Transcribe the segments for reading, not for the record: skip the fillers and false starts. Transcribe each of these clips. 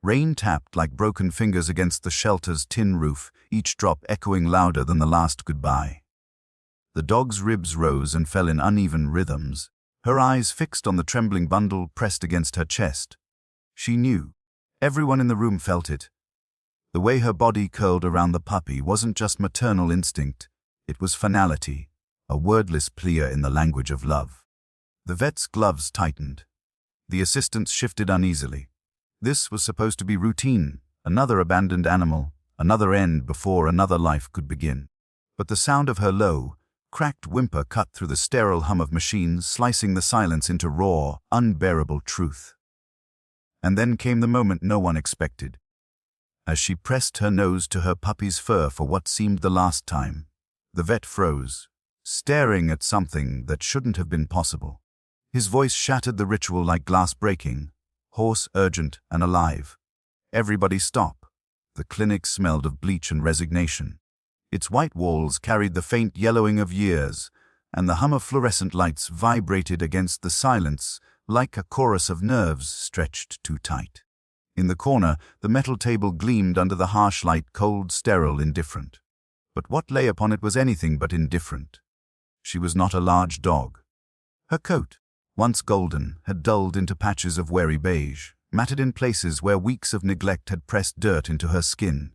Rain tapped like broken fingers against the shelter's tin roof, each drop echoing louder than the last goodbye. The dog's ribs rose and fell in uneven rhythms, her eyes fixed on the trembling bundle pressed against her chest. She knew. Everyone in the room felt it. The way her body curled around the puppy wasn't just maternal instinct, it was finality, a wordless plea in the language of love. The vet's gloves tightened. The assistants shifted uneasily. This was supposed to be routine, another abandoned animal, another end before another life could begin. But the sound of her low, cracked whimper cut through the sterile hum of machines, slicing the silence into raw, unbearable truth. And then came the moment no one expected. As she pressed her nose to her puppy's fur for what seemed the last time, the vet froze, staring at something that shouldn't have been possible. His voice shattered the ritual like glass breaking, hoarse, urgent, and alive. Everybody stop. The clinic smelled of bleach and resignation. Its white walls carried the faint yellowing of years, and the hum of fluorescent lights vibrated against the silence like a chorus of nerves stretched too tight. In the corner, the metal table gleamed under the harsh light, cold, sterile, indifferent. But what lay upon it was anything but indifferent. She was not a large dog. Her coat, once golden, had dulled into patches of wary beige, matted in places where weeks of neglect had pressed dirt into her skin.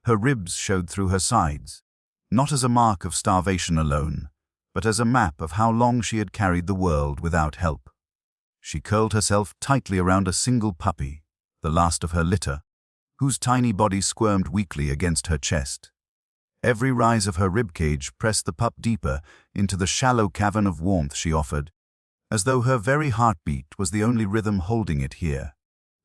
Her ribs showed through her sides, not as a mark of starvation alone, but as a map of how long she had carried the world without help. She curled herself tightly around a single puppy, the last of her litter, whose tiny body squirmed weakly against her chest. Every rise of her ribcage pressed the pup deeper into the shallow cavern of warmth she offered, as though her very heartbeat was the only rhythm holding it here.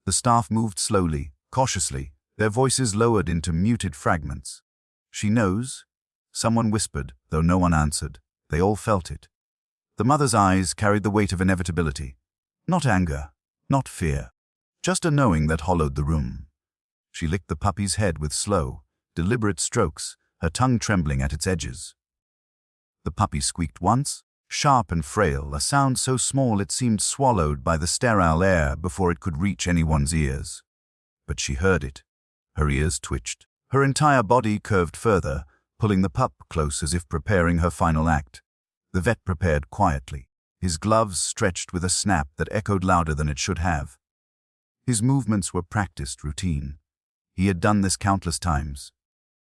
The staff moved slowly, cautiously, their voices lowered into muted fragments. "She knows," someone whispered, though no one answered. They all felt it. The mother's eyes carried the weight of inevitability. Not anger, not fear, just a knowing that hollowed the room. She licked the puppy's head with slow, deliberate strokes, her tongue trembling at its edges. The puppy squeaked once, sharp and frail, a sound so small it seemed swallowed by the sterile air before it could reach anyone's ears. But she heard it. Her ears twitched. Her entire body curved further, pulling the pup close as if preparing her final act. The vet prepared quietly, his gloves stretched with a snap that echoed louder than it should have. His movements were practiced, routine. He had done this countless times.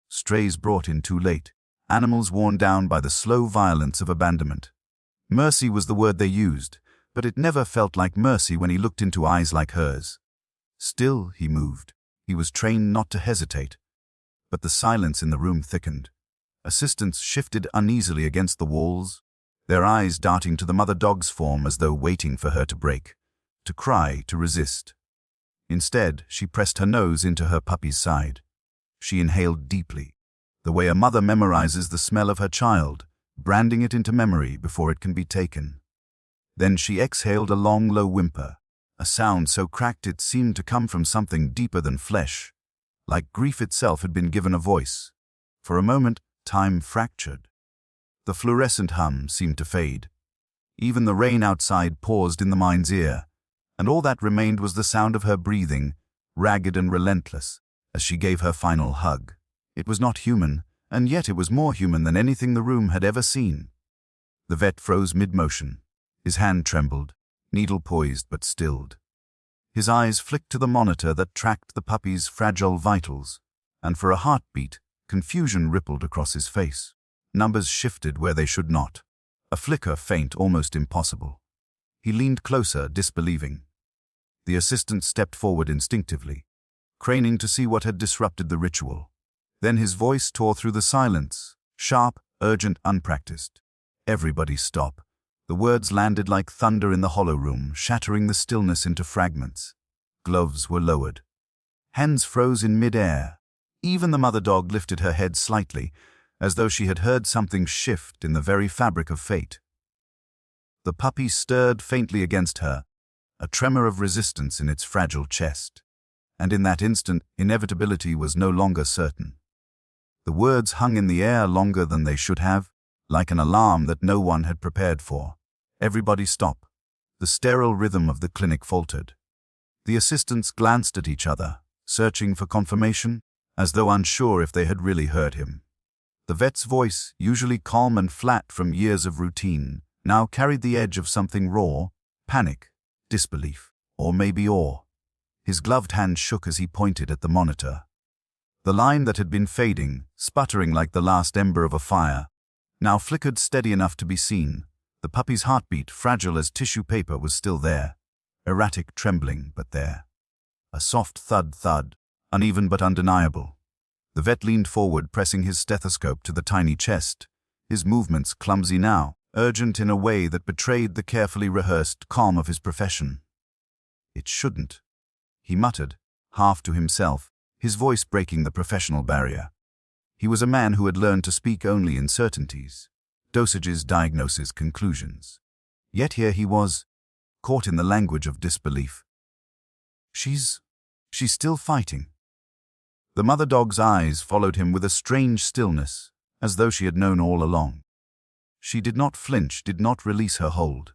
Strays brought in too late, animals worn down by the slow violence of abandonment. Mercy was the word they used, but it never felt like mercy when he looked into eyes like hers. Still, he moved. He was trained not to hesitate. But the silence in the room thickened. Assistants shifted uneasily against the walls, their eyes darting to the mother dog's form as though waiting for her to break, to cry, to resist. Instead, she pressed her nose into her puppy's side. She inhaled deeply, the way a mother memorizes the smell of her child, branding it into memory before it can be taken. Then she exhaled a long, low whimper, a sound so cracked it seemed to come from something deeper than flesh, like grief itself had been given a voice. For a moment, time fractured. The fluorescent hum seemed to fade. Even the rain outside paused in the mind's ear, and all that remained was the sound of her breathing, ragged and relentless, as she gave her final hug. It was not human, and yet it was more human than anything the room had ever seen. The vet froze mid-motion. His hand trembled, needle poised but stilled. His eyes flicked to the monitor that tracked the puppy's fragile vitals, and for a heartbeat, confusion rippled across his face. Numbers shifted where they should not. A flicker faint, almost impossible. He leaned closer, disbelieving. The assistant stepped forward instinctively, craning to see what had disrupted the ritual. Then his voice tore through the silence, sharp, urgent, unpracticed. "Everybody stop." The words landed like thunder in the hollow room, shattering the stillness into fragments. Gloves were lowered. Hands froze in mid-air. Even the mother dog lifted her head slightly, as though she had heard something shift in the very fabric of fate. The puppy stirred faintly against her, a tremor of resistance in its fragile chest. And in that instant, inevitability was no longer certain. The words hung in the air longer than they should have, like an alarm that no one had prepared for. "Everybody stop." The sterile rhythm of the clinic faltered. The assistants glanced at each other, searching for confirmation, as though unsure if they had really heard him. The vet's voice, usually calm and flat from years of routine, now carried the edge of something raw: panic, disbelief, or maybe awe. His gloved hand shook as he pointed at the monitor. The line that had been fading, sputtering like the last ember of a fire, now flickered steady enough to be seen. The puppy's heartbeat, fragile as tissue paper, was still there. Erratic, trembling, but there. A soft thud, uneven but undeniable. The vet leaned forward, pressing his stethoscope to the tiny chest, his movements clumsy now, urgent in a way that betrayed the carefully rehearsed calm of his profession. "It shouldn't," he muttered, half to himself, his voice breaking the professional barrier. He was a man who had learned to speak only in certainties, dosages, diagnoses, conclusions. Yet here he was, caught in the language of disbelief. She's still fighting." The mother dog's eyes followed him with a strange stillness, as though she had known all along. She did not flinch, did not release her hold.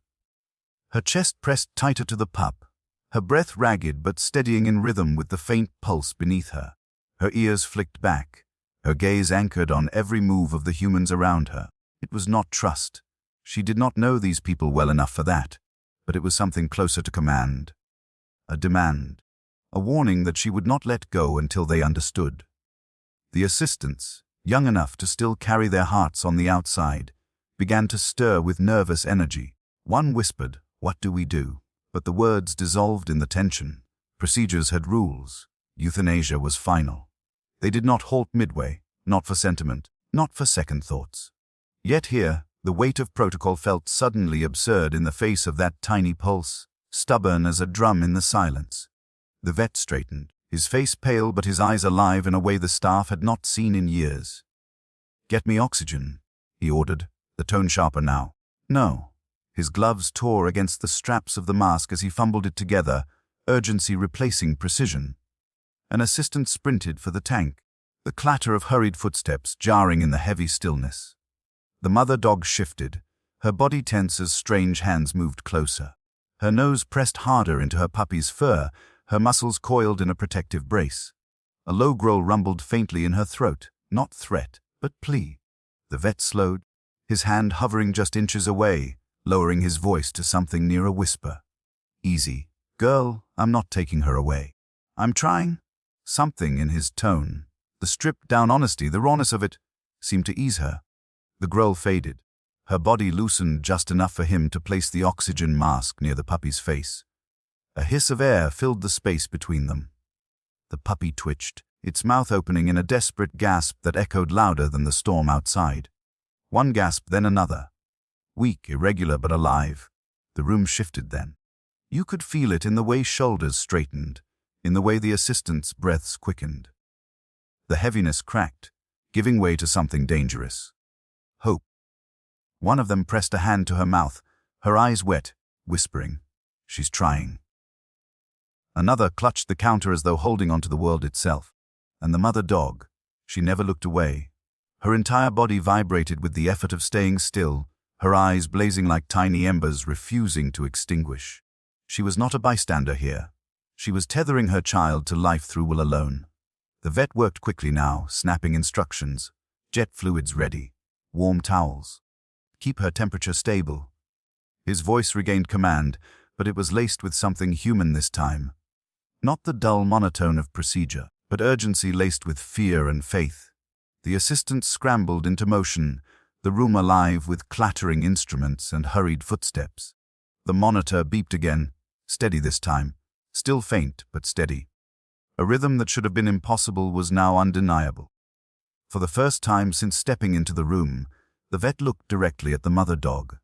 Her chest pressed tighter to the pup, her breath ragged but steadying in rhythm with the faint pulse beneath her. Her ears flicked back, her gaze anchored on every move of the humans around her. It was not trust. She did not know these people well enough for that, but it was something closer to command. A demand. A warning that she would not let go until they understood. The assistants, young enough to still carry their hearts on the outside, began to stir with nervous energy. One whispered, "What do we do?" But the words dissolved in the tension. Procedures had rules. Euthanasia was final. They did not halt midway, not for sentiment, not for second thoughts. Yet here, the weight of protocol felt suddenly absurd in the face of that tiny pulse, stubborn as a drum in the silence. The vet straightened, his face pale but his eyes alive in a way the staff had not seen in years. "Get me oxygen," he ordered, the tone sharper now. "No." His gloves tore against the straps of the mask as he fumbled it together, urgency replacing precision. An assistant sprinted for the tank, the clatter of hurried footsteps jarring in the heavy stillness. The mother dog shifted, her body tense as strange hands moved closer. Her nose pressed harder into her puppy's fur, her muscles coiled in a protective brace. A low growl rumbled faintly in her throat, not threat, but plea. The vet slowed, his hand hovering just inches away, lowering his voice to something near a whisper. "Easy, girl, I'm not taking her away. I'm trying." Something in his tone, the stripped-down honesty, the rawness of it, seemed to ease her. The growl faded. Her body loosened just enough for him to place the oxygen mask near the puppy's face. A hiss of air filled the space between them. The puppy twitched, its mouth opening in a desperate gasp that echoed louder than the storm outside. One gasp, then another. Weak, irregular, but alive. The room shifted then. You could feel it in the way shoulders straightened, in the way the assistants' breaths quickened. The heaviness cracked, giving way to something dangerous. Hope. One of them pressed a hand to her mouth, her eyes wet, whispering, "She's trying." Another clutched the counter as though holding onto the world itself. And the mother dog, she never looked away. Her entire body vibrated with the effort of staying still, her eyes blazing like tiny embers refusing to extinguish. She was not a bystander here. She was tethering her child to life through will alone. The vet worked quickly now, snapping instructions. Jet fluids ready. Warm towels. Keep her temperature stable. His voice regained command, but it was laced with something human this time. Not the dull monotone of procedure, but urgency laced with fear and faith. The assistants scrambled into motion, the room alive with clattering instruments and hurried footsteps. The monitor beeped again, steady this time, still faint but steady. A rhythm that should have been impossible was now undeniable. For the first time since stepping into the room, the vet looked directly at the mother dog.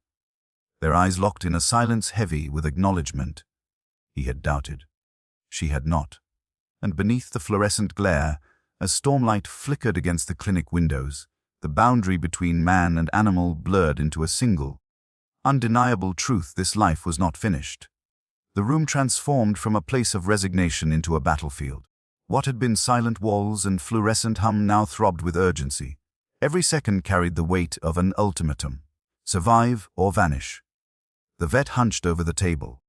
Their eyes locked in a silence heavy with acknowledgement. He had doubted. She had not. And beneath the fluorescent glare, as stormlight flickered against the clinic windows, the boundary between man and animal blurred into a single, undeniable truth: this life was not finished. The room transformed from a place of resignation into a battlefield. What had been silent walls and fluorescent hum now throbbed with urgency. Every second carried the weight of an ultimatum: survive or vanish. The vet hunched over the table.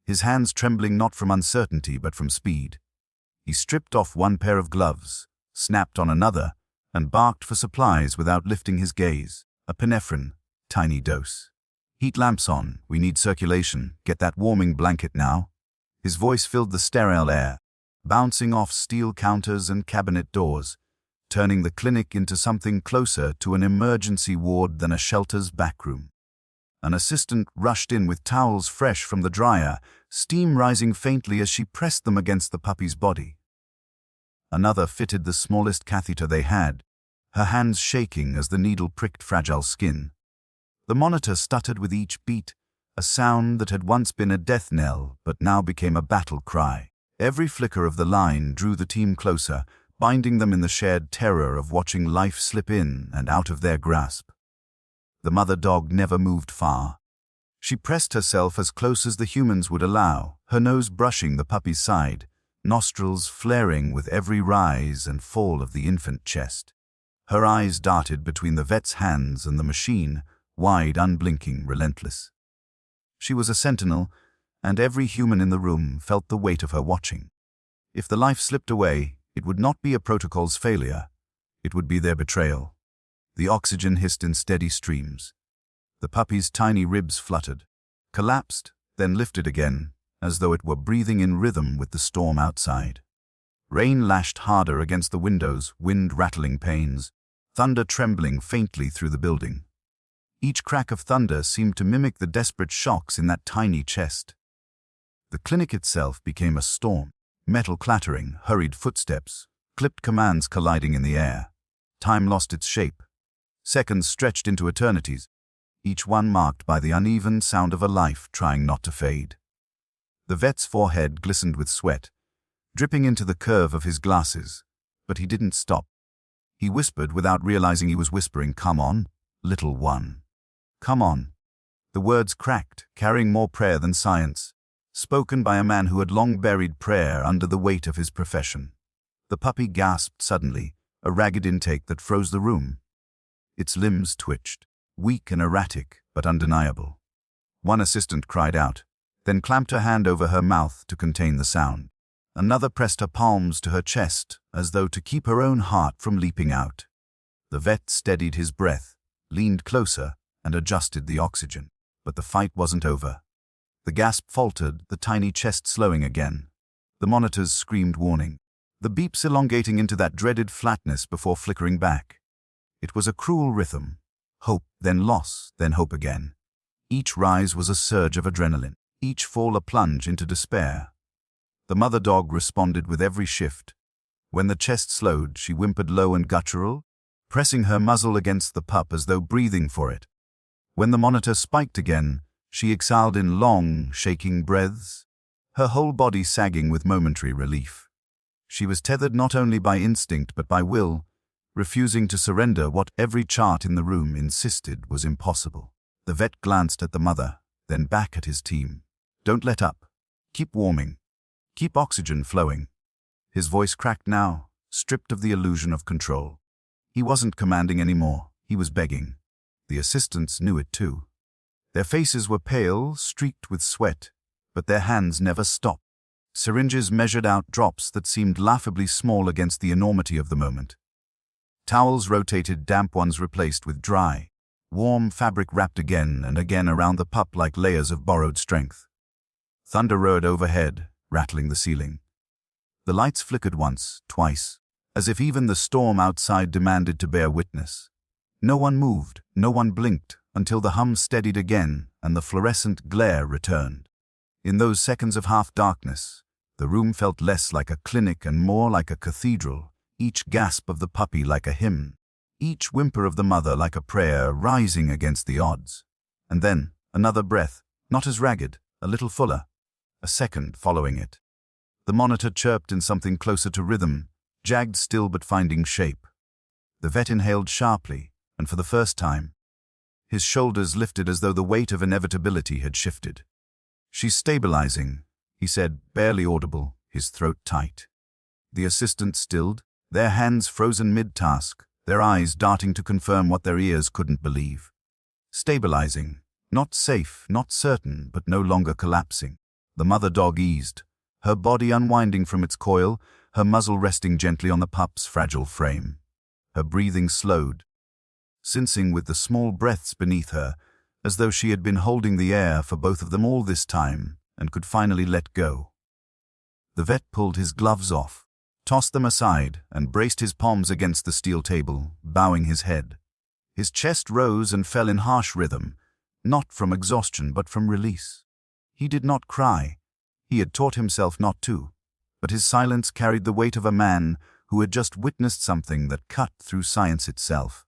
his hands trembling not from uncertainty but from speed. He stripped off one pair of gloves, snapped on another, and barked for supplies without lifting his gaze. Epinephrine, tiny dose. Heat lamps on, we need circulation, get that warming blanket now. His voice filled the sterile air, bouncing off steel counters and cabinet doors, turning the clinic into something closer to an emergency ward than a shelter's backroom. An assistant rushed in with towels fresh from the dryer, steam rising faintly as she pressed them against the puppy's body. Another fitted the smallest catheter they had, her hands shaking as the needle pricked fragile skin. The monitor stuttered with each beat, a sound that had once been a death knell but now became a battle cry. Every flicker of the line drew the team closer, binding them in the shared terror of watching life slip in and out of their grasp. The mother dog never moved far. She pressed herself as close as the humans would allow, her nose brushing the puppy's side, nostrils flaring with every rise and fall of the infant chest. Her eyes darted between the vet's hands and the machine, wide, unblinking, relentless. She was a sentinel, and every human in the room felt the weight of her watching. If the life slipped away, it would not be a protocol's failure. It would be their betrayal. The oxygen hissed in steady streams. The puppy's tiny ribs fluttered, collapsed, then lifted again, as though it were breathing in rhythm with the storm outside. Rain lashed harder against the windows, wind rattling panes, thunder trembling faintly through the building. Each crack of thunder seemed to mimic the desperate shocks in that tiny chest. The clinic itself became a storm. Metal clattering, hurried footsteps, clipped commands colliding in the air. Time lost its shape. Seconds stretched into eternities, each one marked by the uneven sound of a life trying not to fade. The vet's forehead glistened with sweat, dripping into the curve of his glasses, but he didn't stop. He whispered without realizing he was whispering, "Come on, little one. Come on." The words cracked, carrying more prayer than science, spoken by a man who had long buried prayer under the weight of his profession. The puppy gasped suddenly, a ragged intake that froze the room. Its limbs twitched, weak and erratic, but undeniable. One assistant cried out, then clamped her hand over her mouth to contain the sound. Another pressed her palms to her chest, as though to keep her own heart from leaping out. The vet steadied his breath, leaned closer, and adjusted the oxygen. But the fight wasn't over. The gasp faltered, the tiny chest slowing again. The monitors screamed warning, the beeps elongating into that dreaded flatness before flickering back. It was a cruel rhythm. Hope, then loss, then hope again. Each rise was a surge of adrenaline, each fall a plunge into despair. The mother dog responded with every shift. When the chest slowed, she whimpered low and guttural, pressing her muzzle against the pup as though breathing for it. When the monitor spiked again, she exhaled in long, shaking breaths, her whole body sagging with momentary relief. She was tethered not only by instinct but by will, refusing to surrender what every chart in the room insisted was impossible. The vet glanced at the mother, then back at his team. "Don't let up. Keep warming. Keep oxygen flowing." His voice cracked now, stripped of the illusion of control. He wasn't commanding anymore, he was begging. The assistants knew it too. Their faces were pale, streaked with sweat, but their hands never stopped. Syringes measured out drops that seemed laughably small against the enormity of the moment. Towels rotated, damp ones replaced with dry, warm fabric wrapped again and again around the pup like layers of borrowed strength. Thunder roared overhead, rattling the ceiling. The lights flickered once, twice, as if even the storm outside demanded to bear witness. No one moved, no one blinked, until the hum steadied again and the fluorescent glare returned. In those seconds of half-darkness, the room felt less like a clinic and more like a cathedral, each gasp of the puppy like a hymn, each whimper of the mother like a prayer rising against the odds. And then, another breath, not as ragged, a little fuller, a second following it. The monitor chirped in something closer to rhythm, jagged still but finding shape. The vet inhaled sharply, and for the first time, his shoulders lifted as though the weight of inevitability had shifted. "She's stabilizing," he said, barely audible, his throat tight. The assistant stilled, their hands frozen mid-task, their eyes darting to confirm what their ears couldn't believe. Stabilizing, not safe, not certain, but no longer collapsing. The mother dog eased, her body unwinding from its coil, her muzzle resting gently on the pup's fragile frame. Her breathing slowed, sensing with the small breaths beneath her, as though she had been holding the air for both of them all this time and could finally let go. The vet pulled his gloves off, tossed them aside, and braced his palms against the steel table, bowing his head. His chest rose and fell in harsh rhythm, not from exhaustion but from release. He did not cry. He had taught himself not to, but his silence carried the weight of a man who had just witnessed something that cut through science itself.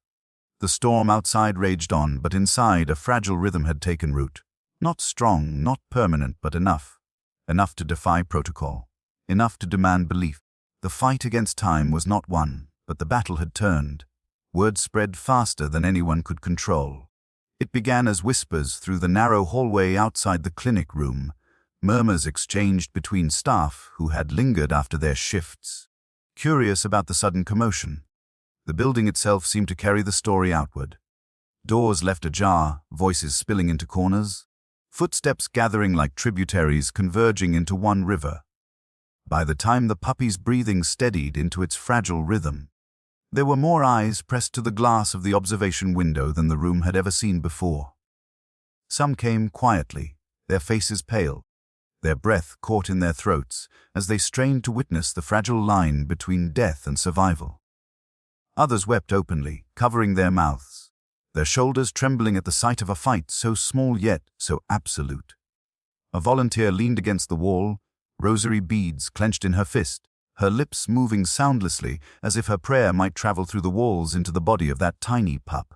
The storm outside raged on, but inside a fragile rhythm had taken root. Not strong, not permanent, but enough. Enough to defy protocol. Enough to demand belief. The fight against time was not won, but the battle had turned. Word spread faster than anyone could control. It began as whispers through the narrow hallway outside the clinic room, murmurs exchanged between staff who had lingered after their shifts, curious about the sudden commotion. The building itself seemed to carry the story outward. Doors left ajar, voices spilling into corners, footsteps gathering like tributaries converging into one river. By the time the puppy's breathing steadied into its fragile rhythm, there were more eyes pressed to the glass of the observation window than the room had ever seen before. Some came quietly, their faces pale, their breath caught in their throats as they strained to witness the fragile line between death and survival. Others wept openly, covering their mouths, their shoulders trembling at the sight of a fight so small yet so absolute. A volunteer leaned against the wall, rosary beads clenched in her fist, her lips moving soundlessly as if her prayer might travel through the walls into the body of that tiny pup.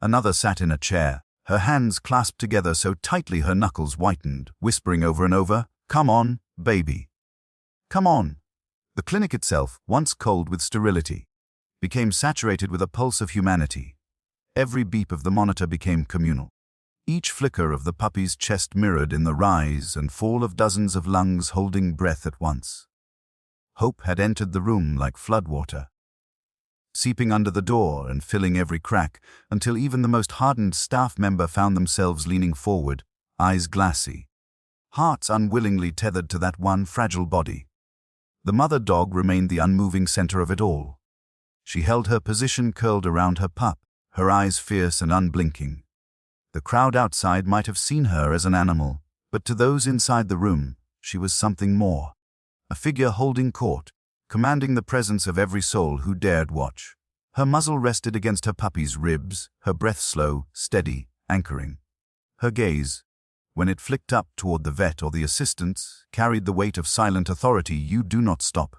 Another sat in a chair, her hands clasped together so tightly her knuckles whitened, whispering over and over, "Come on, baby. Come on." The clinic itself, once cold with sterility, became saturated with a pulse of humanity. Every beep of the monitor became communal. Each flicker of the puppy's chest mirrored in the rise and fall of dozens of lungs holding breath at once. Hope had entered the room like floodwater, seeping under the door and filling every crack until even the most hardened staff member found themselves leaning forward, eyes glassy, hearts unwillingly tethered to that one fragile body. The mother dog remained the unmoving center of it all. She held her position curled around her pup, her eyes fierce and unblinking. The crowd outside might have seen her as an animal, but to those inside the room, she was something more. A figure holding court, commanding the presence of every soul who dared watch. Her muzzle rested against her puppy's ribs, her breath slow, steady, anchoring. Her gaze, when it flicked up toward the vet or the assistants, carried the weight of silent authority. You do not stop.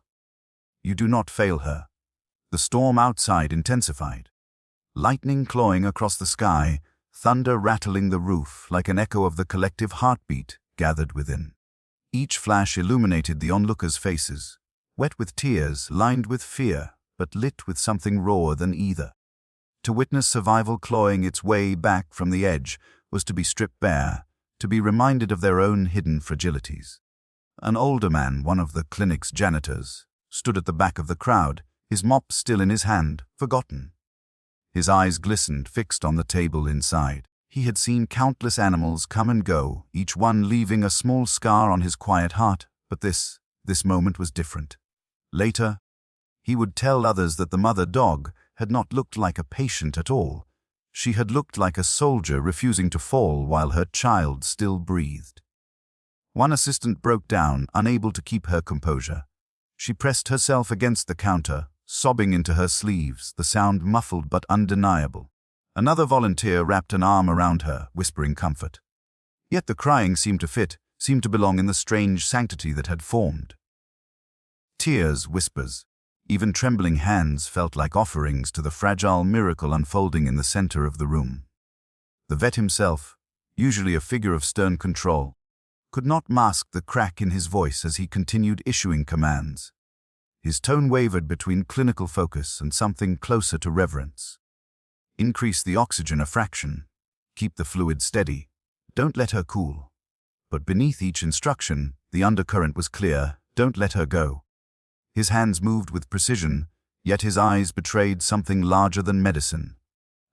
You do not fail her. The storm outside intensified. Lightning clawing across the sky, thunder rattling the roof like an echo of the collective heartbeat gathered within. Each flash illuminated the onlookers' faces, wet with tears, lined with fear, but lit with something rawer than either. To witness survival clawing its way back from the edge was to be stripped bare, to be reminded of their own hidden fragilities. An older man, one of the clinic's janitors, stood at the back of the crowd, his mop still in his hand, forgotten. His eyes glistened, fixed on the table inside. He had seen countless animals come and go, each one leaving a small scar on his quiet heart, but this moment was different. Later, he would tell others that the mother dog had not looked like a patient at all. She had looked like a soldier refusing to fall while her child still breathed. One assistant broke down, unable to keep her composure. She pressed herself against the counter, sobbing into her sleeves, the sound muffled but undeniable. Another volunteer wrapped an arm around her, whispering comfort. Yet the crying seemed to fit, seemed to belong in the strange sanctity that had formed. Tears, whispers, even trembling hands felt like offerings to the fragile miracle unfolding in the center of the room. The vet himself, usually a figure of stern control, could not mask the crack in his voice as he continued issuing commands. His tone wavered between clinical focus and something closer to reverence. Increase the oxygen a fraction. Keep the fluid steady. Don't let her cool. But beneath each instruction, the undercurrent was clear. Don't let her go. His hands moved with precision, yet his eyes betrayed something larger than medicine.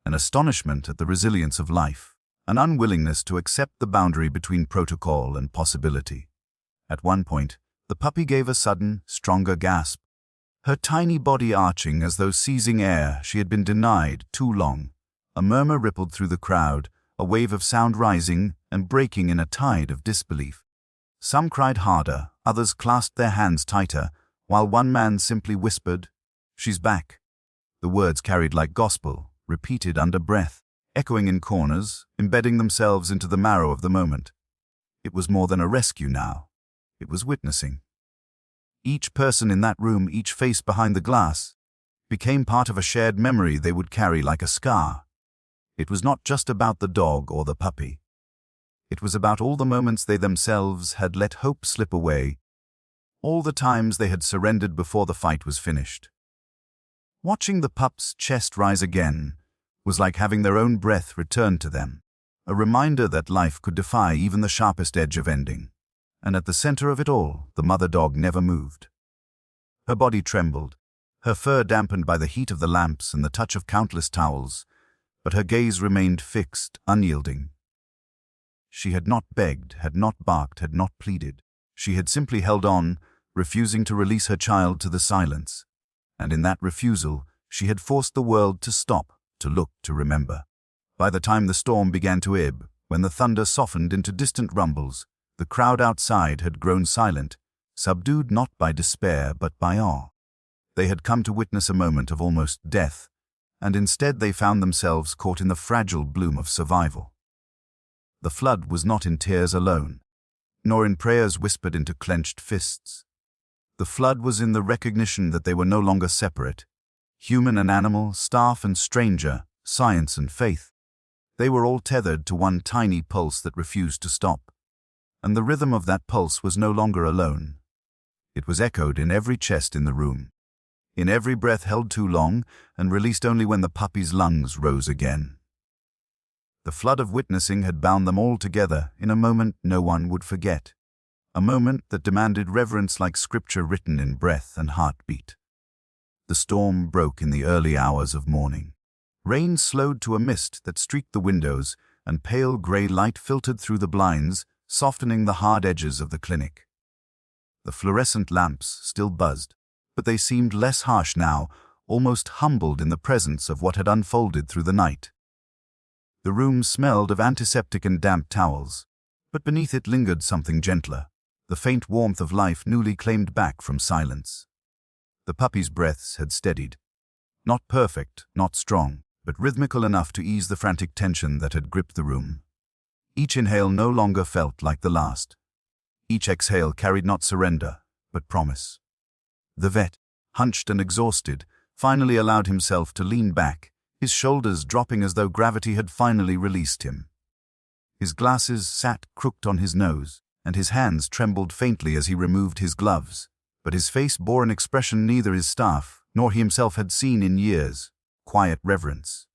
An astonishment at the resilience of life, an unwillingness to accept the boundary between protocol and possibility. At one point, the puppy gave a sudden, stronger gasp, her tiny body arching as though seizing air she had been denied too long. A murmur rippled through the crowd, a wave of sound rising and breaking in a tide of disbelief. Some cried harder, others clasped their hands tighter, while one man simply whispered, "She's back." The words carried like gospel, repeated under breath, echoing in corners, embedding themselves into the marrow of the moment. It was more than a rescue now. It was witnessing. Each person in that room, each face behind the glass, became part of a shared memory they would carry like a scar. It was not just about the dog or the puppy. It was about all the moments they themselves had let hope slip away, all the times they had surrendered before the fight was finished. Watching the pup's chest rise again was like having their own breath returned to them, a reminder that life could defy even the sharpest edge of ending. And at the center of it all, the mother dog never moved. Her body trembled, her fur dampened by the heat of the lamps and the touch of countless towels, but her gaze remained fixed, unyielding. She had not begged, had not barked, had not pleaded. She had simply held on, refusing to release her child to the silence. And in that refusal, she had forced the world to stop, to look, to remember. By the time the storm began to ebb, when the thunder softened into distant rumbles, the crowd outside had grown silent, subdued not by despair but by awe. They had come to witness a moment of almost death, and instead they found themselves caught in the fragile bloom of survival. The flood was not in tears alone, nor in prayers whispered into clenched fists. The flood was in the recognition that they were no longer separate, human and animal, staff and stranger, science and faith. They were all tethered to one tiny pulse that refused to stop. And the rhythm of that pulse was no longer alone. It was echoed in every chest in the room, in every breath held too long and released only when the puppy's lungs rose again. The flood of witnessing had bound them all together in a moment no one would forget, a moment that demanded reverence like scripture written in breath and heartbeat. The storm broke in the early hours of morning. Rain slowed to a mist that streaked the windows, and pale gray light filtered through the blinds, softening the hard edges of the clinic. The fluorescent lamps still buzzed, but they seemed less harsh now, almost humbled in the presence of what had unfolded through the night. The room smelled of antiseptic and damp towels, but beneath it lingered something gentler, the faint warmth of life newly claimed back from silence. The puppy's breaths had steadied. Not perfect, not strong, but rhythmical enough to ease the frantic tension that had gripped the room. Each inhale no longer felt like the last. Each exhale carried not surrender, but promise. The vet, hunched and exhausted, finally allowed himself to lean back, his shoulders dropping as though gravity had finally released him. His glasses sat crooked on his nose, and his hands trembled faintly as he removed his gloves, but his face bore an expression neither his staff nor he himself had seen in years, quiet reverence.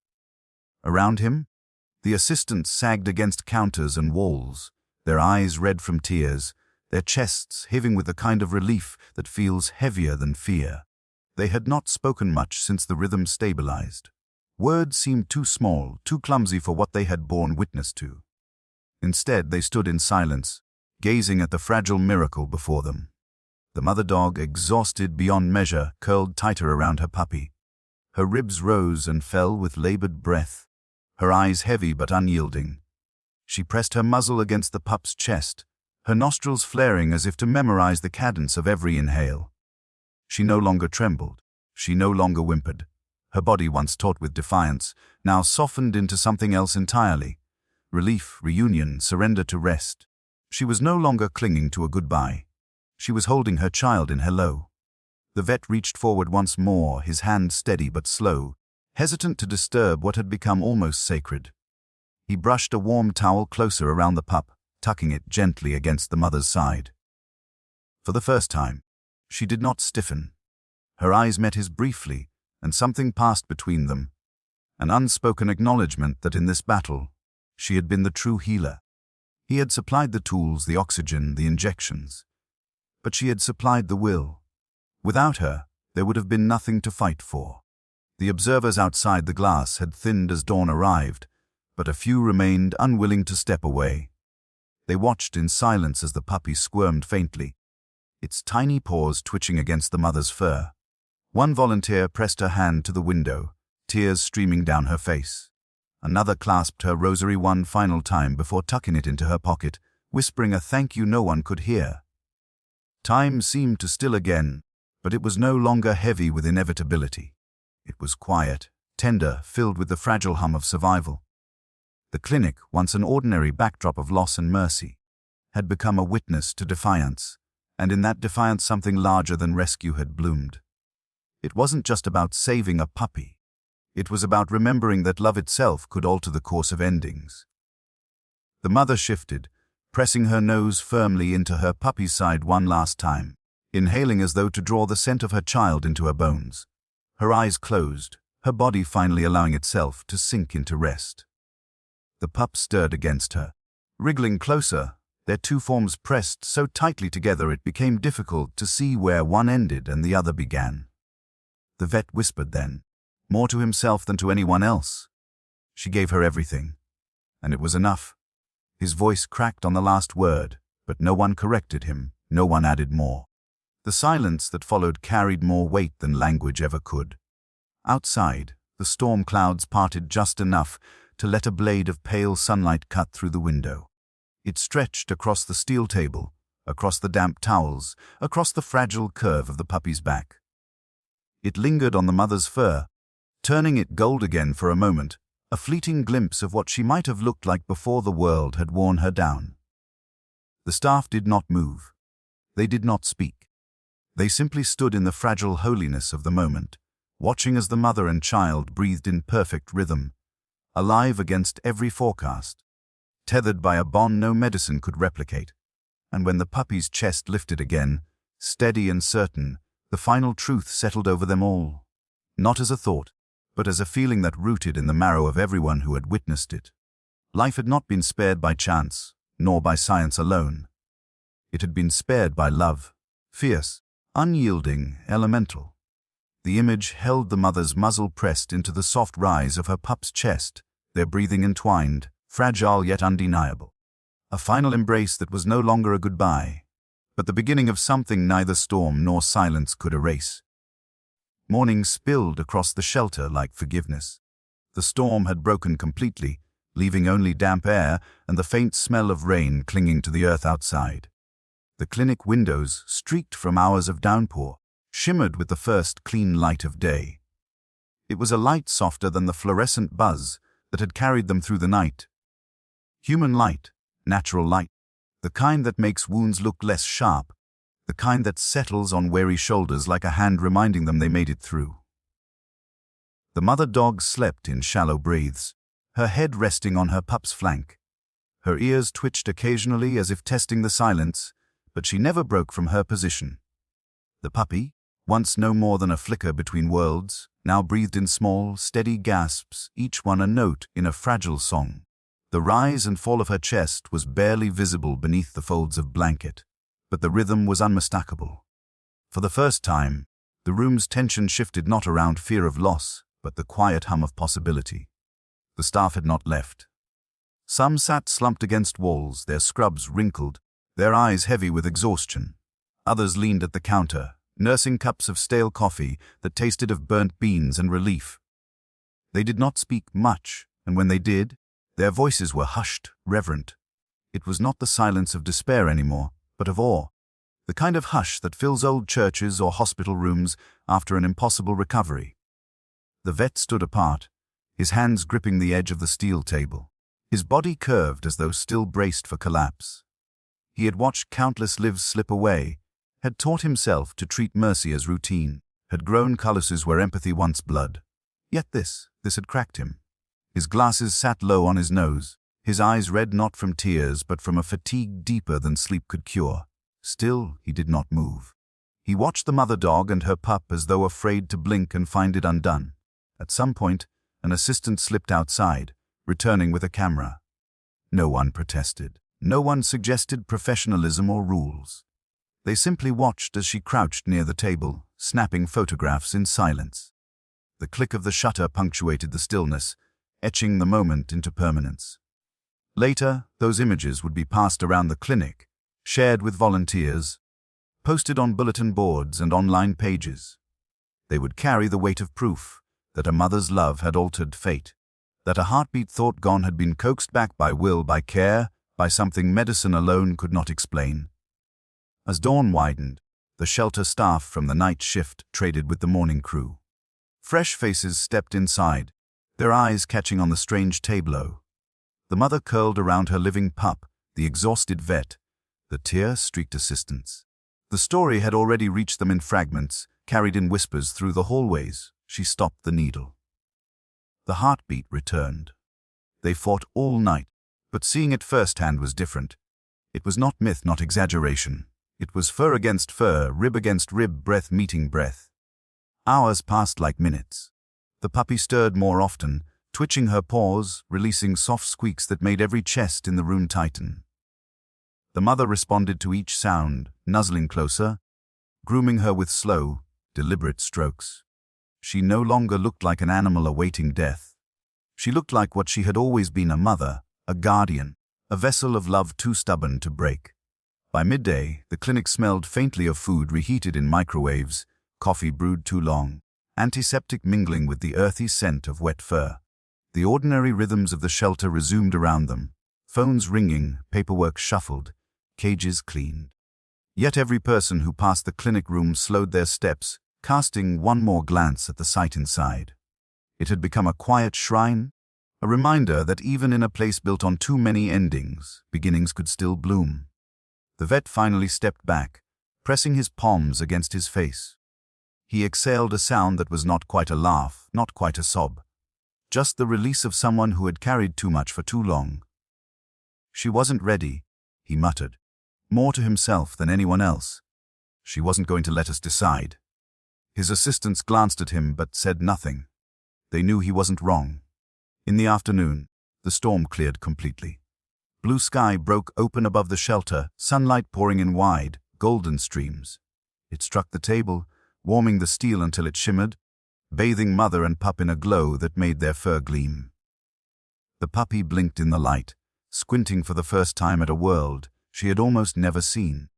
Around him, the assistants sagged against counters and walls, their eyes red from tears, their chests heaving with the kind of relief that feels heavier than fear. They had not spoken much since the rhythm stabilized. Words seemed too small, too clumsy for what they had borne witness to. Instead, they stood in silence, gazing at the fragile miracle before them. The mother dog, exhausted beyond measure, curled tighter around her puppy. Her ribs rose and fell with labored breath, her eyes heavy but unyielding. She pressed her muzzle against the pup's chest, her nostrils flaring as if to memorize the cadence of every inhale. She no longer trembled. She no longer whimpered. Her body, once taut with defiance, now softened into something else entirely. Relief, reunion, surrender to rest. She was no longer clinging to a goodbye. She was holding her child in hello. The vet reached forward once more, his hand steady but slow, hesitant to disturb what had become almost sacred. He brushed a warm towel closer around the pup, tucking it gently against the mother's side. For the first time, she did not stiffen. Her eyes met his briefly, and something passed between them, an unspoken acknowledgement that in this battle, she had been the true healer. He had supplied the tools, the oxygen, the injections. But she had supplied the will. Without her, there would have been nothing to fight for. The observers outside the glass had thinned as dawn arrived, but a few remained unwilling to step away. They watched in silence as the puppy squirmed faintly, its tiny paws twitching against the mother's fur. One volunteer pressed her hand to the window, tears streaming down her face. Another clasped her rosary one final time before tucking it into her pocket, whispering a thank you no one could hear. Time seemed to still again, but it was no longer heavy with inevitability. It was quiet, tender, filled with the fragile hum of survival. The clinic, once an ordinary backdrop of loss and mercy, had become a witness to defiance, and in that defiance something larger than rescue had bloomed. It wasn't just about saving a puppy. It was about remembering that love itself could alter the course of endings. The mother shifted, pressing her nose firmly into her puppy's side one last time, inhaling as though to draw the scent of her child into her bones. Her eyes closed, her body finally allowing itself to sink into rest. The pup stirred against her, wriggling closer, their two forms pressed so tightly together it became difficult to see where one ended and the other began. The vet whispered then, more to himself than to anyone else. She gave her everything, and it was enough. His voice cracked on the last word, but no one corrected him, no one added more. The silence that followed carried more weight than language ever could. Outside, the storm clouds parted just enough to let a blade of pale sunlight cut through the window. It stretched across the steel table, across the damp towels, across the fragile curve of the puppy's back. It lingered on the mother's fur, turning it gold again for a moment, a fleeting glimpse of what she might have looked like before the world had worn her down. The staff did not move. They did not speak. They simply stood in the fragile holiness of the moment, watching as the mother and child breathed in perfect rhythm, alive against every forecast, tethered by a bond no medicine could replicate. And when the puppy's chest lifted again, steady and certain, the final truth settled over them all, not as a thought, but as a feeling that rooted in the marrow of everyone who had witnessed it. Life had not been spared by chance, nor by science alone. It had been spared by love, fierce, unyielding, elemental. The image held the mother's muzzle pressed into the soft rise of her pup's chest, their breathing entwined, fragile yet undeniable. A final embrace that was no longer a goodbye, but the beginning of something neither storm nor silence could erase. Morning spilled across the shelter like forgiveness. The storm had broken completely, leaving only damp air and the faint smell of rain clinging to the earth outside. The clinic windows, streaked from hours of downpour, shimmered with the first clean light of day. It was a light softer than the fluorescent buzz that had carried them through the night. Human light, natural light, the kind that makes wounds look less sharp, the kind that settles on weary shoulders like a hand reminding them they made it through. The mother dog slept in shallow breaths, her head resting on her pup's flank. Her ears twitched occasionally as if testing the silence, but she never broke from her position. The puppy, once no more than a flicker between worlds, now breathed in small, steady gasps, each one a note in a fragile song. The rise and fall of her chest was barely visible beneath the folds of blanket, but the rhythm was unmistakable. For the first time, the room's tension shifted not around fear of loss, but the quiet hum of possibility. The staff had not left. Some sat slumped against walls, their scrubs wrinkled, their eyes heavy with exhaustion. Others leaned at the counter, nursing cups of stale coffee that tasted of burnt beans and relief. They did not speak much, and when they did, their voices were hushed, reverent. It was not the silence of despair anymore, but of awe, the kind of hush that fills old churches or hospital rooms after an impossible recovery. The vet stood apart, his hands gripping the edge of the steel table, his body curved as though still braced for collapse. He had watched countless lives slip away, had taught himself to treat mercy as routine, had grown calluses where empathy wants blood. Yet this had cracked him. His glasses sat low on his nose, his eyes red not from tears but from a fatigue deeper than sleep could cure. Still, he did not move. He watched the mother dog and her pup as though afraid to blink and find it undone. At some point, an assistant slipped outside, returning with a camera. No one protested. No one suggested professionalism or rules. They simply watched as she crouched near the table, snapping photographs in silence. The click of the shutter punctuated the stillness, etching the moment into permanence. Later, those images would be passed around the clinic, shared with volunteers, posted on bulletin boards and online pages. They would carry the weight of proof that a mother's love had altered fate, that a heartbeat thought gone had been coaxed back by will, by care, by something medicine alone could not explain. As dawn widened, the shelter staff from the night shift traded with the morning crew. Fresh faces stepped inside, their eyes catching on the strange tableau. The mother curled around her living pup, the exhausted vet, the tear-streaked assistants. The story had already reached them in fragments, carried in whispers through the hallways. She stopped the needle. The heartbeat returned. They fought all night, but seeing it firsthand was different. It was not myth, not exaggeration. It was fur against fur, rib against rib, breath meeting breath. Hours passed like minutes. The puppy stirred more often, twitching her paws, releasing soft squeaks that made every chest in the room tighten. The mother responded to each sound, nuzzling closer, grooming her with slow, deliberate strokes. She no longer looked like an animal awaiting death. She looked like what she had always been, a mother, a guardian, a vessel of love too stubborn to break. By midday, the clinic smelled faintly of food reheated in microwaves, coffee brewed too long, antiseptic mingling with the earthy scent of wet fur. The ordinary rhythms of the shelter resumed around them, phones ringing, paperwork shuffled, cages cleaned. Yet every person who passed the clinic room slowed their steps, casting one more glance at the sight inside. It had become a quiet shrine, a reminder that even in a place built on too many endings, beginnings could still bloom. The vet finally stepped back, pressing his palms against his face. He exhaled a sound that was not quite a laugh, not quite a sob. Just the release of someone who had carried too much for too long. She wasn't ready, he muttered, more to himself than anyone else. She wasn't going to let us decide. His assistants glanced at him but said nothing. They knew he wasn't wrong. In the afternoon, the storm cleared completely. Blue sky broke open above the shelter, sunlight pouring in wide, golden streams. It struck the table, warming the steel until it shimmered, bathing mother and pup in a glow that made their fur gleam. The puppy blinked in the light, squinting for the first time at a world she had almost never seen.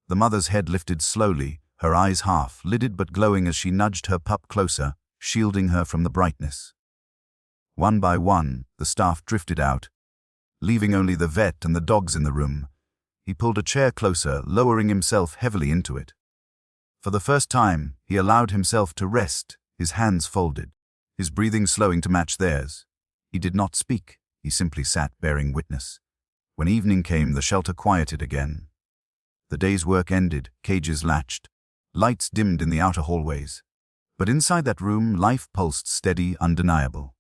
The mother's head lifted slowly, her eyes half-lidded but glowing as she nudged her pup closer, shielding her from the brightness. One by one, the staff drifted out, leaving only the vet and the dogs in the room. He pulled a chair closer, lowering himself heavily into it. For the first time, he allowed himself to rest, his hands folded, his breathing slowing to match theirs. He did not speak, he simply sat bearing witness. When evening came, the shelter quieted again. The day's work ended, cages latched, lights dimmed in the outer hallways. But inside that room, life pulsed steady, undeniable.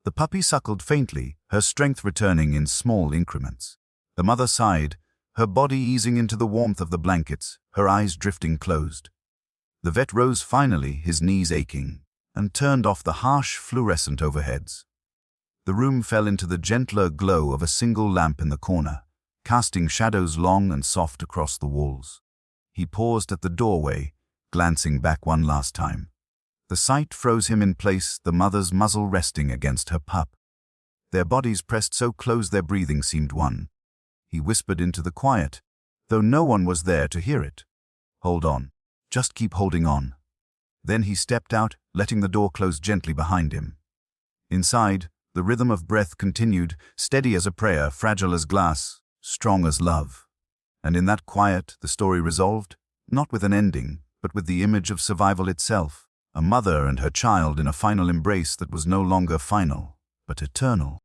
The puppy suckled faintly, her strength returning in small increments. The mother sighed, her body easing into the warmth of the blankets, her eyes drifting closed. The vet rose finally, his knees aching, and turned off the harsh fluorescent overheads. The room fell into the gentler glow of a single lamp in the corner, casting shadows long and soft across the walls. He paused at the doorway, glancing back one last time. The sight froze him in place, the mother's muzzle resting against her pup. Their bodies pressed so close their breathing seemed one. He whispered into the quiet, though no one was there to hear it. "Hold on. Just keep holding on." Then he stepped out, letting the door close gently behind him. Inside, the rhythm of breath continued, steady as a prayer, fragile as glass, strong as love. And in that quiet, the story resolved, not with an ending, but with the image of survival itself, a mother and her child in a final embrace that was no longer final, but eternal.